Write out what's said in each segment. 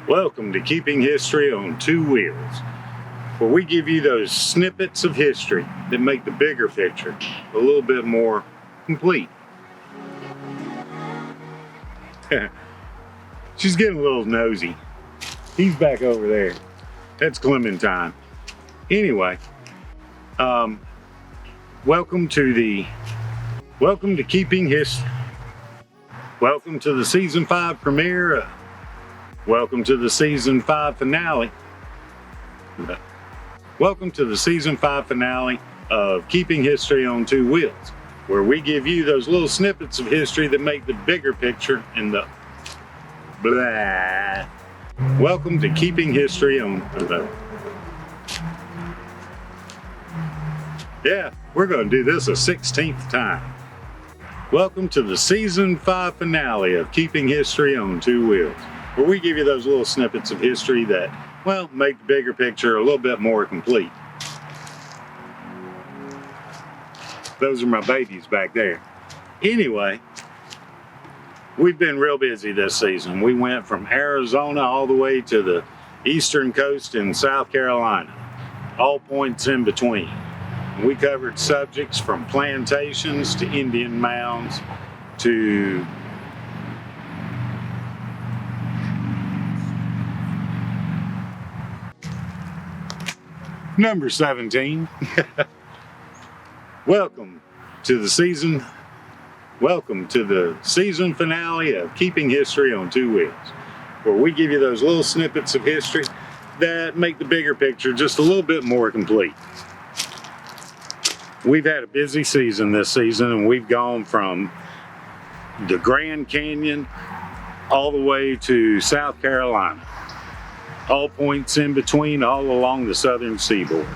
Welcome to Keeping History on Two Wheels, where we give you those snippets of history that make the bigger picture a little bit more complete. She's getting a little nosy. He's back over there. That's Clementine. Anyway, welcome to Keeping History. Welcome to the season 5 premiere. Welcome to the season 5 finale. Welcome to the season 5 finale of Keeping History on Two Wheels, where we give you those little snippets of history that make the bigger picture in the blah. Welcome to Keeping History on the. Yeah, we're going to do this a 16th time. Welcome to the season 5 finale of Keeping History on Two Wheels, where we give you those little snippets of history that, well, make the bigger picture a little bit more complete. Those are my babies back there. Anyway, we've been real busy this season. We went from Arizona all the way to the eastern coast in South Carolina, all points in between. We covered subjects from plantations to Indian mounds to number 17. Welcome to the season finale of Keeping History on Two Wheels, where we give you those little snippets of history that make the bigger picture just a little bit more complete. We've had a busy season this season, and we've gone from the Grand Canyon all the way to South Carolina, all points in between, all along the southern seaboard.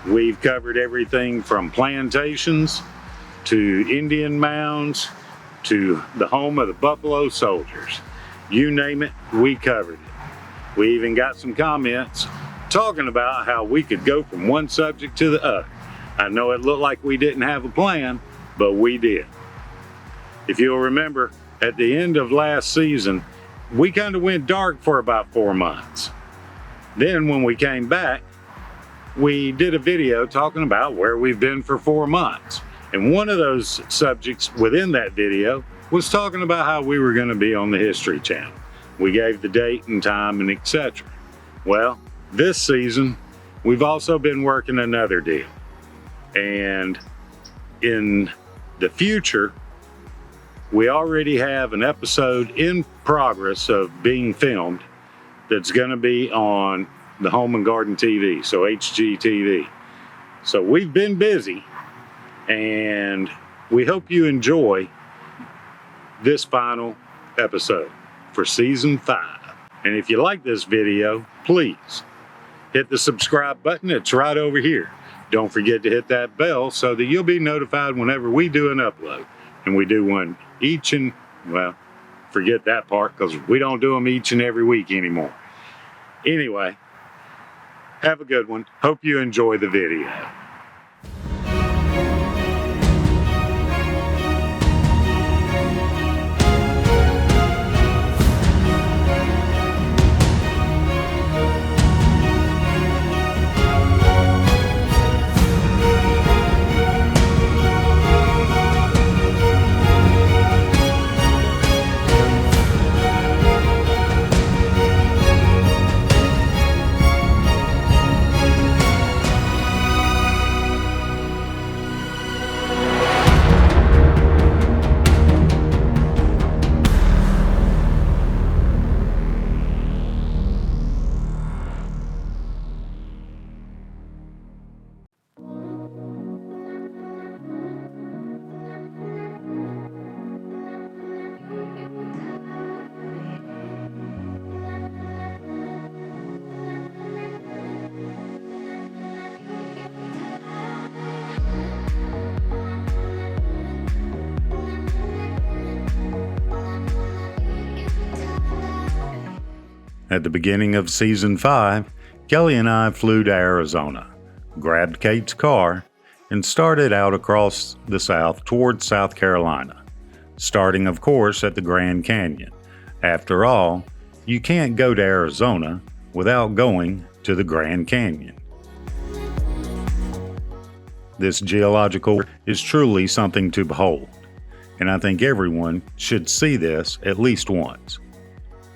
We've covered everything from plantations to Indian mounds to the home of the Buffalo Soldiers. You name it, we covered it. We even got some comments talking about how we could go from one subject to the other. I know it looked like we didn't have a plan, but we did. If you'll remember, at the end of last season, we kind of went dark for about 4 months. Then when we came back, we did a video talking about where we've been for 4 months. And one of those subjects within that video was talking about how we were going to be on the History Channel. We gave the date and time and etc. Well, this season, we've also been working another deal. And in the future, we already have an episode in progress of being filmed that's going to be on the Home and Garden TV, so HGTV. So we've been busy, and we hope you enjoy this final episode for season 5. And if you like this video, please hit the subscribe button. It's right over here. Don't forget to hit that bell so that you'll be notified whenever we do an upload. And we do one forget that part because we don't do them each and every week anymore. Anyway, have a good one. Hope you enjoy the video. At the beginning of season 5, Kelly and I flew to Arizona, grabbed Kate's car, and started out across the south towards South Carolina, starting, of course, at the Grand Canyon. After all, you can't go to Arizona without going to the Grand Canyon. This geological is truly something to behold, and I think everyone should see this at least once.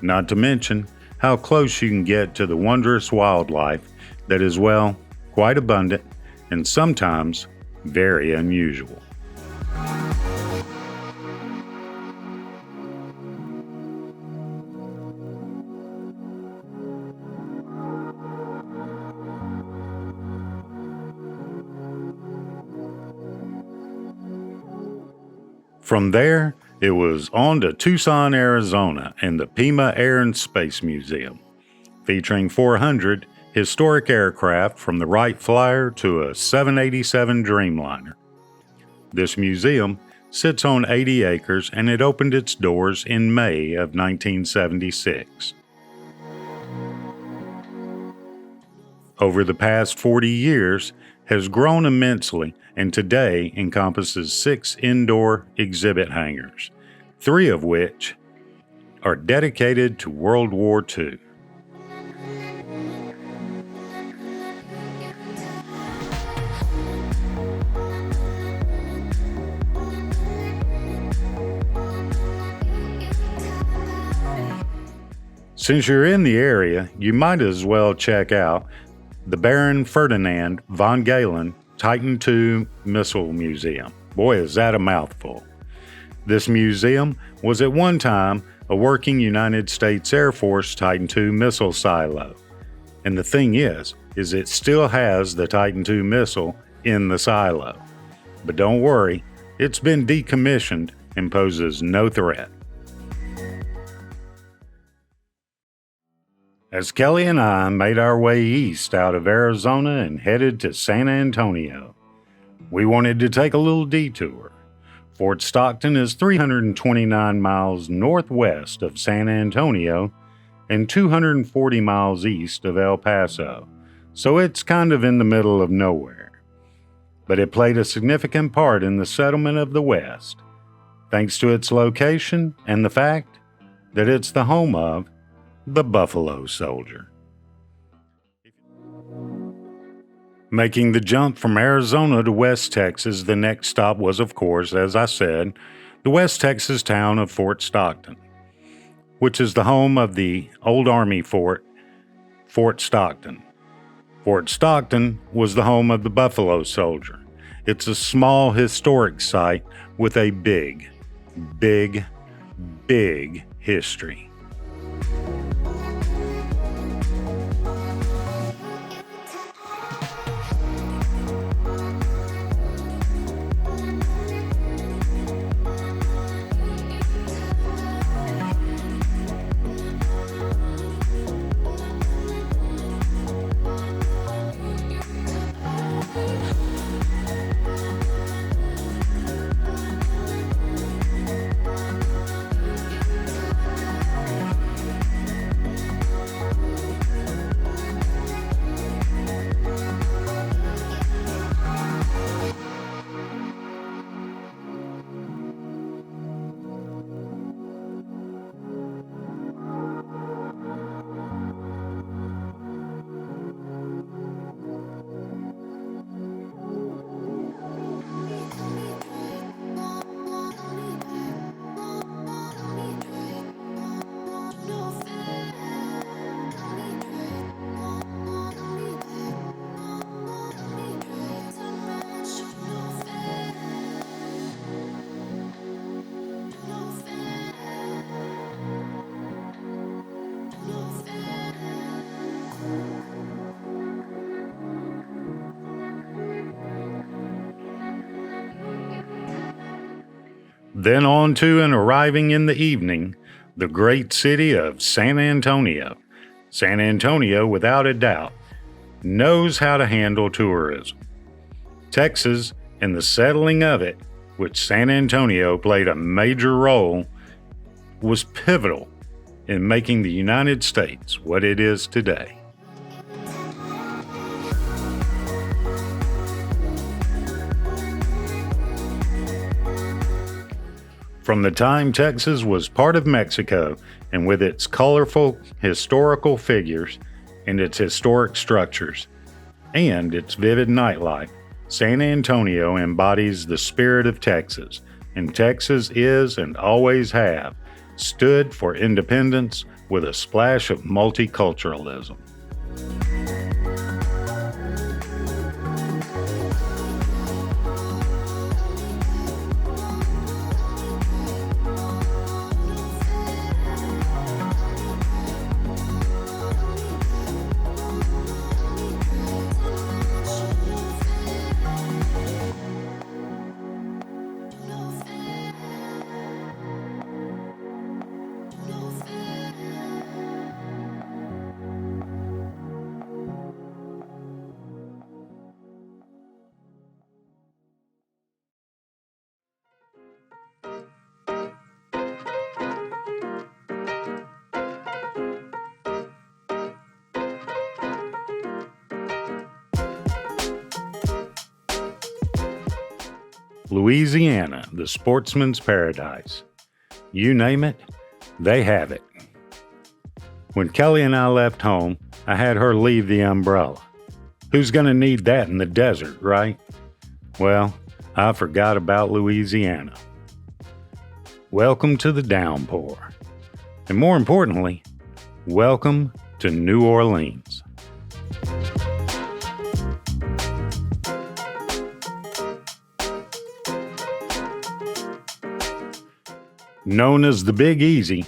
Not to mention how close you can get to the wondrous wildlife that is, well, quite abundant and sometimes very unusual. From there, it was on to Tucson, Arizona, and the Pima Air and Space Museum, featuring 400 historic aircraft from the Wright Flyer to a 787 Dreamliner. This museum sits on 80 acres and it opened its doors in May of 1976. Over the past 40 years, has grown immensely and today encompasses 6 indoor exhibit hangars, 3 of which are dedicated to World War II. Since you're in the area, you might as well check out the Baron Ferdinand Von Galen Titan.We Missile Museum. Boy, is that a mouthful. This museum was at one time a working United States Air Force Titan II missile silo. And the thing is it still has the Titan II missile in the silo. But don't worry, it's been decommissioned and poses no threat. As Kelly and I made our way east out of Arizona and headed to San Antonio, we wanted to take a little detour. Fort Stockton is 329 miles northwest of San Antonio and 240 miles east of El Paso, so it's kind of in the middle of nowhere. But it played a significant part in the settlement of the West, thanks to its location and the fact that it's the home of the Buffalo Soldier. Making the jump from Arizona to West Texas, the next stop was, of course, as I said, the West Texas town of Fort Stockton, which is the home of the old Army fort, Fort Stockton. Fort Stockton was the home of the Buffalo Soldier. It's a small historic site with a big history. Then on to and arriving in the evening, the great city of San Antonio. San Antonio, without a doubt, knows how to handle tourism. Texas and the settling of it, which San Antonio played a major role, was pivotal in making the United States what it is today. From the time Texas was part of Mexico, and with its colorful historical figures and its historic structures and its vivid nightlife, San Antonio embodies the spirit of Texas, and Texas is and always have stood for independence with a splash of multiculturalism. Louisiana, the sportsman's paradise. You name it, they have it. When Kelly and I left home, I had her leave the umbrella. Who's going to need that in the desert, right? Well, I forgot about Louisiana. Welcome to the downpour. And more importantly, welcome to New Orleans. Known as the Big Easy,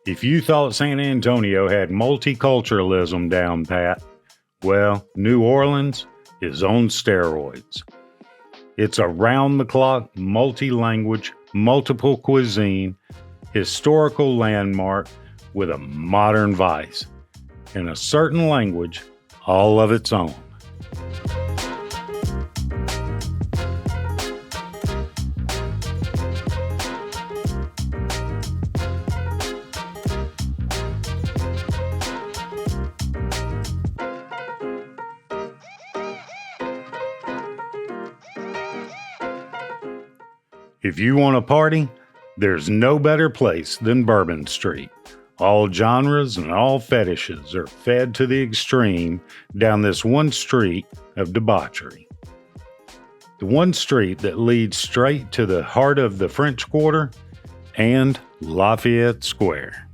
if you thought San Antonio had multiculturalism down pat, well, New Orleans is on steroids. It's a round-the-clock, multi-language, multiple cuisine, historical landmark with a modern vice, and a certain language all of its own. If you want to party, there's no better place than Bourbon Street. All genres and all fetishes are fed to the extreme down this one street of debauchery. The one street that leads straight to the heart of the French Quarter and Lafayette Square.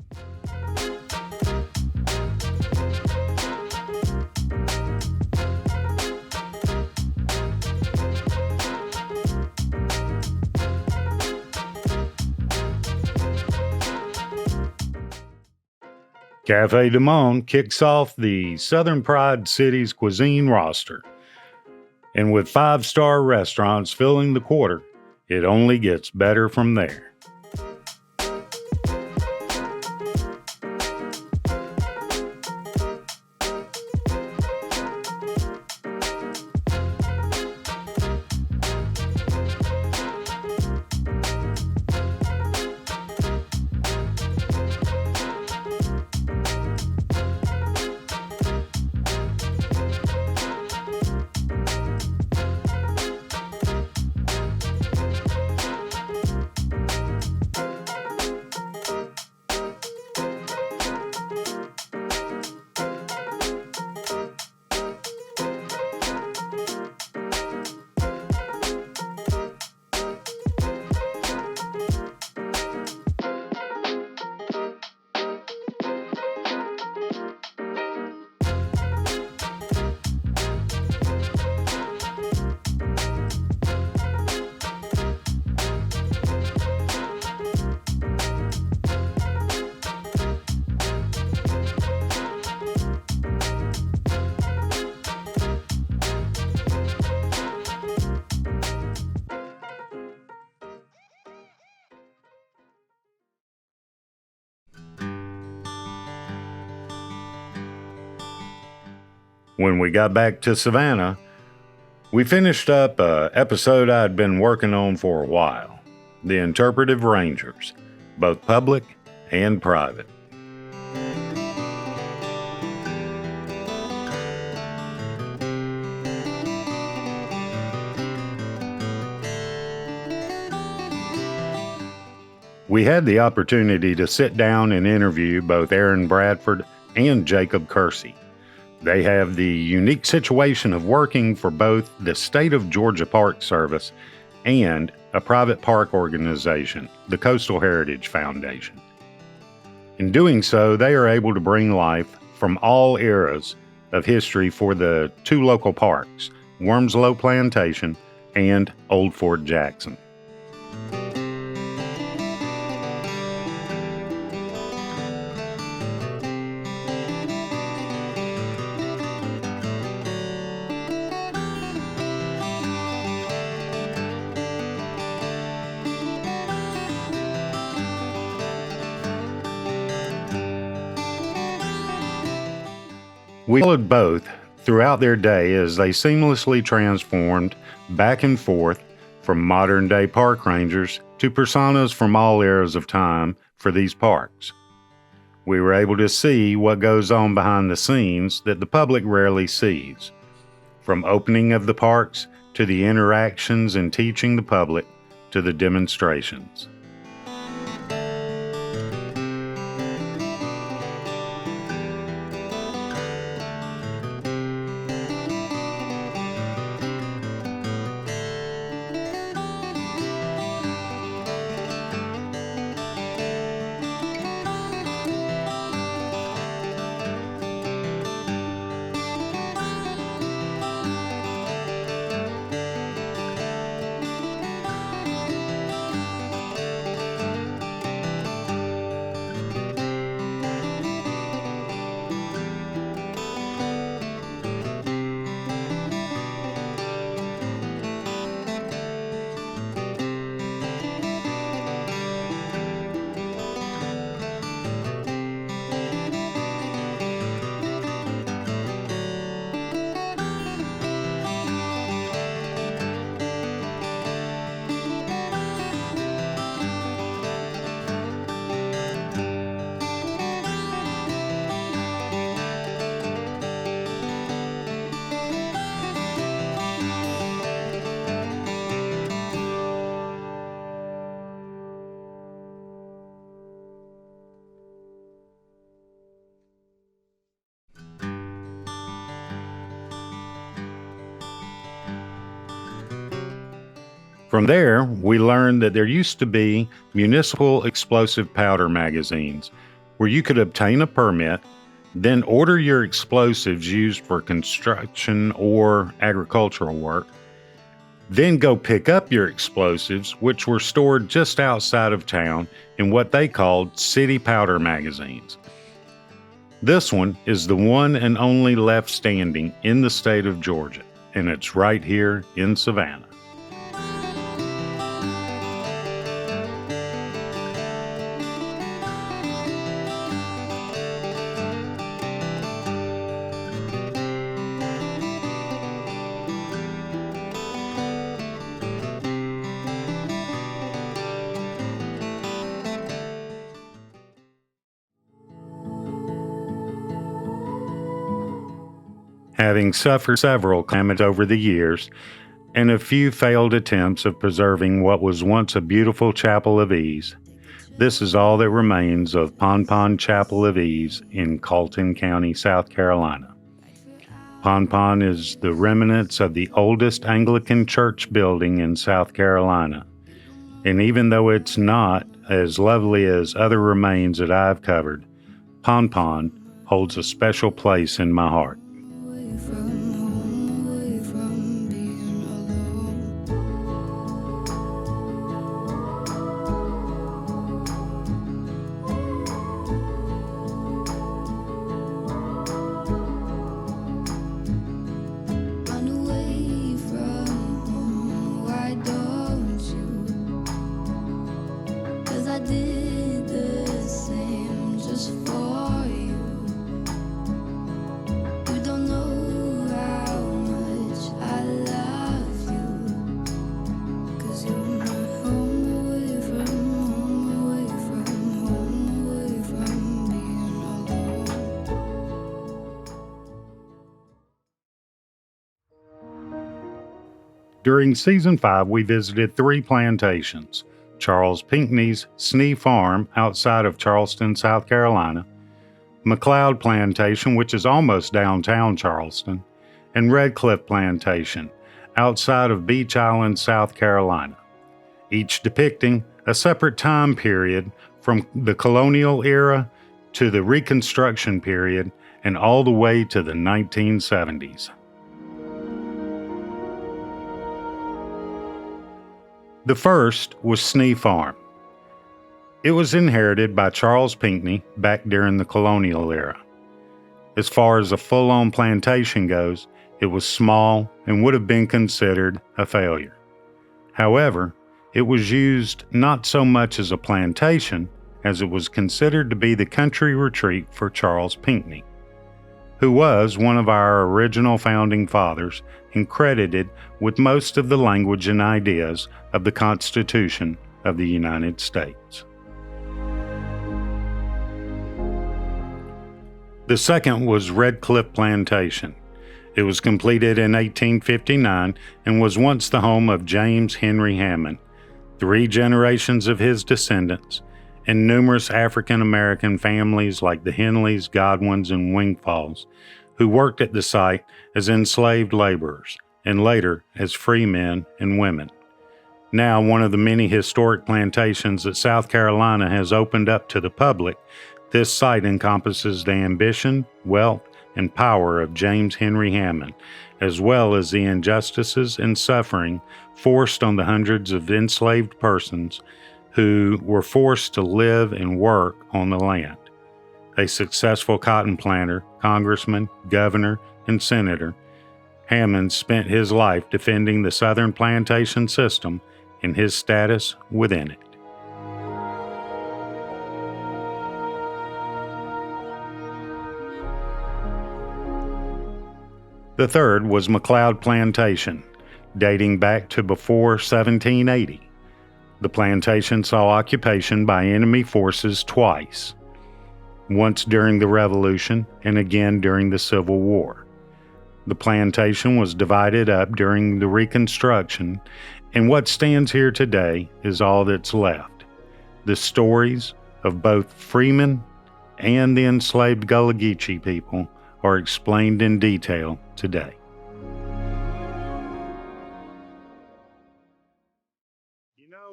Café du Monde kicks off the Southern Pride City's cuisine roster. And with 5-star restaurants filling the quarter, it only gets better from there. When we got back to Savannah, we finished up an episode I'd been working on for a while, the Interpretive Rangers, both public and private. We had the opportunity to sit down and interview both Aaron Bradford and Jacob Kersey. They have the unique situation of working for both the State of Georgia Park Service and a private park organization, the Coastal Heritage Foundation. In doing so, they are able to bring life from all eras of history for the two local parks, Wormsloe Plantation and Old Fort Jackson. We followed both throughout their day as they seamlessly transformed back and forth from modern-day park rangers to personas from all eras of time for these parks. We were able to see what goes on behind the scenes that the public rarely sees, from opening of the parks to the interactions and teaching the public to the demonstrations. From there, we learned that there used to be municipal explosive powder magazines where you could obtain a permit, then order your explosives used for construction or agricultural work, then go pick up your explosives, which were stored just outside of town in what they called city powder magazines. This one is the one and only left standing in the state of Georgia, and it's right here in Savannah. Having suffered several calamities over the years, and a few failed attempts of preserving what was once a beautiful chapel of ease, this is all that remains of Pon Chapel of Ease in Colton County, South Carolina. Pon is the remnants of the oldest Anglican church building in South Carolina, and even though it's not as lovely as other remains that I've covered, Pon holds a special place in my heart. During Season 5, we visited 3 plantations, Charles Pinckney's Snee Farm outside of Charleston, South Carolina, Mcleod Plantation, which is almost downtown Charleston, and Redcliffe Plantation outside of Beach Island, South Carolina, each depicting a separate time period from the colonial era to the Reconstruction period and all the way to the 1970s. The first was Snee Farm. It was inherited by Charles Pinckney back during the colonial era. As far as a full-on plantation goes, it was small and would have been considered a failure. However, it was used not so much as a plantation as it was considered to be the country retreat for Charles Pinckney, who was one of our original founding fathers and credited with most of the language and ideas of the Constitution of the United States. The second was Redcliffe Plantation. It was completed in 1859 and was once the home of James Henry Hammond, 3 generations of his descendants, and numerous African American families like the Henleys, Godwins, and Wingfalls, who worked at the site as enslaved laborers and later as free men and women. Now one of the many historic plantations that South Carolina has opened up to the public, this site encompasses the ambition, wealth, and power of James Henry Hammond, as well as the injustices and suffering forced on the hundreds of enslaved persons who were forced to live and work on the land. A successful cotton planter, congressman, governor, and senator, Hammond spent his life defending the Southern plantation system and his status within it. The third was Mcleod Plantation, dating back to before 1780. The plantation saw occupation by enemy forces twice, once during the Revolution and again during the Civil War. The plantation was divided up during the Reconstruction, and what stands here today is all that's left. The stories of both freemen and the enslaved Gullah Geechee people are explained in detail today.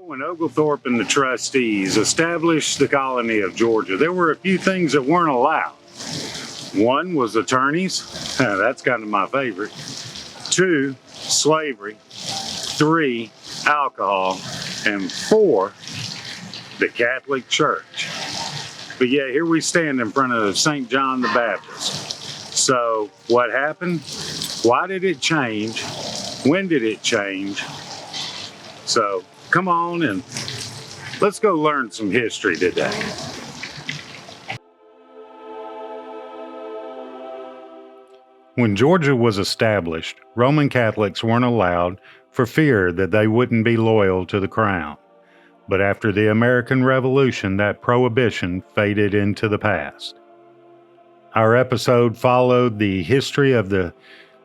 When Oglethorpe and the trustees established the colony of Georgia, there were a few things that weren't allowed. One was attorneys. That's kind of my favorite. 2, slavery. 3, alcohol. And 4, the Catholic Church. But yeah, here we stand in front of St. John the Baptist. So what happened? Why did it change? When did it change? So come on and let's go learn some history today. When Georgia was established, Roman Catholics weren't allowed for fear that they wouldn't be loyal to the crown. But after the American Revolution, that prohibition faded into the past. Our episode followed the history of the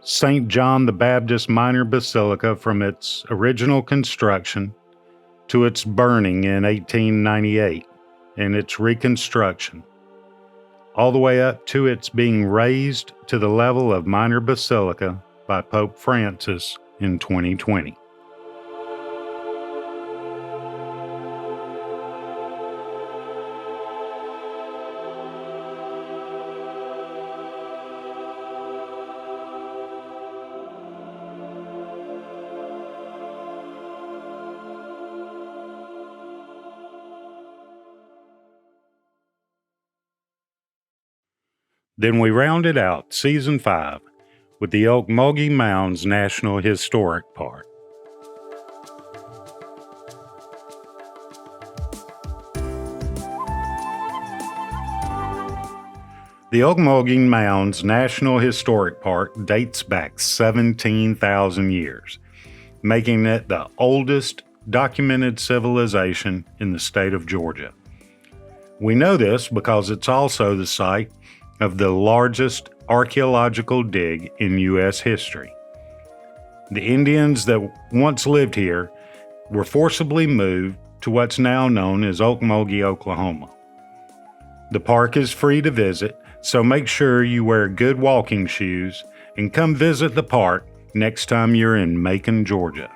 St. John the Baptist Minor Basilica from its original construction to its burning in 1898 and its reconstruction, all the way up to its being raised to the level of minor basilica by Pope Francis in 2020. Then we rounded out Season 5 with the Ocmulgee Mounds National Historic Park. The Ogmorgan Mounds National Historic Park dates back 17,000 years, making it the oldest documented civilization in the state of Georgia. We know this because it's also the site of the largest archaeological dig in U.S. history. The Indians that once lived here were forcibly moved to what's now known as Ocmulgee, Oklahoma. The park is free to visit, so make sure you wear good walking shoes and come visit the park next time you're in Macon, Georgia.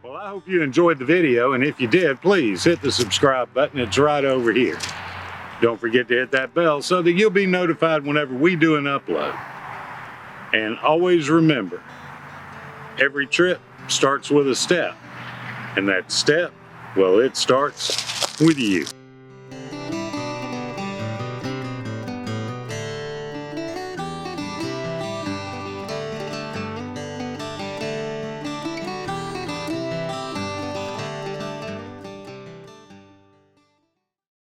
Well, I hope you enjoyed the video, and if you did, please hit the subscribe button. It's right over here. Don't forget to hit that bell so that you'll be notified whenever we do an upload. And always remember, every trip starts with a step, and that step, well, it starts with you.